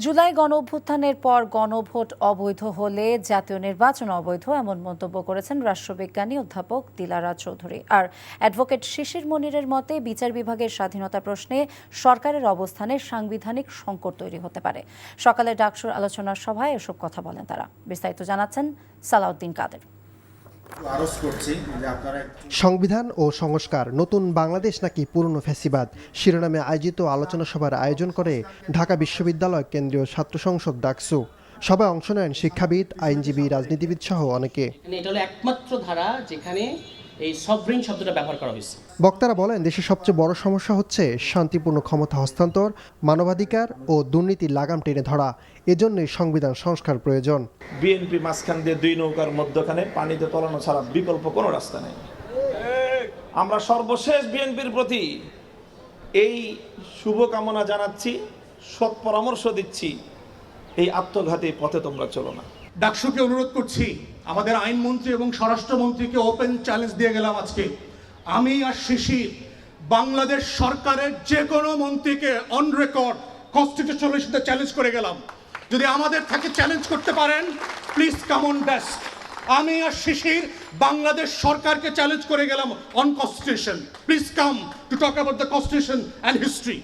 জুলাই গণঅভ্যুত্থানের পর গণভোট অবৈধ হলে জাতীয় নির্বাচন অবৈধ এমন মন্তব্য করেছেন রাষ্ট্রবিজ্ঞানী অধ্যাপক দিলারা চৌধুরী। আর অ্যাডভোকেট শিশির মনিরের মতে বিচার বিভাগের স্বাধীনতা প্রশ্নে সরকারের অবস্থানে সাংবিধানিক সংকট তৈরি হতে পারে। সকালে ডাকসুর আলোচনা সভায় এসব কথা বলেন তারা। বিস্তারিত জানাচ্ছেন সালাউদ্দিন কাদের। সংবিধান ও সংস্কার, নতুন বাংলাদেশ নাকি পুরনো ফ্যাসিবাদ শিরোনামে আয়োজিত আলোচনা সভার আয়োজন করে ঢাকা বিশ্ববিদ্যালয় কেন্দ্রীয় ছাত্র সংসদ ডাকসু। সভায় অংশ নেন শিক্ষাবিদ, আইনজীবী, রাজনীতিবিদ সহ অনেকে। এটা হলো একমাত্র ধারা যেখানে এই সভরেন শব্দটা ব্যবহার করা হয়েছে। বক্তারা বলেন, দেশের সবচেয়ে বড় সমস্যা হচ্ছে শান্তিপূর্ণ ক্ষমতা হস্তান্তর, মানবাধিকার ও দুর্নীতির লাগাম টেনে ধরা। এজন্যই সংবিধান সংস্কার প্রয়োজন। বিএনপি মাঝখান দিয়ে দুই নৌকার মধ্যখানে পানিতে তলানো ছাড়া বিকল্প কোনো রাস্তা নেই। আমরা সর্বশেষ বিএনপির প্রতি এই শুভকামনা জানাচ্ছি, সৎ পরামর্শ দিচ্ছি, এই আত্মঘাতী পথে তোমরা চলো না। ডাকসুকে অনুরোধ করছি, আমাদের আইনমন্ত্রী এবং স্বরাষ্ট্রমন্ত্রীকে ওপেন চ্যালেঞ্জ দিয়ে গেলাম আজকে। আমি আর শিশির বাংলাদেশ সরকারের যে কোনো মন্ত্রীকে অন রেকর্ড কনস্টিটিউশনাল ইস্যুতে চ্যালেঞ্জ করে গেলাম। যদি আমাদের থাকে চ্যালেঞ্জ করতে পারেন, প্লিজ কাম অন ডেস্ক। আমি আর শিশির বাংলাদেশ সরকারকে চ্যালেঞ্জ করে গেলাম on constitution. Please come to talk about the constitution and history.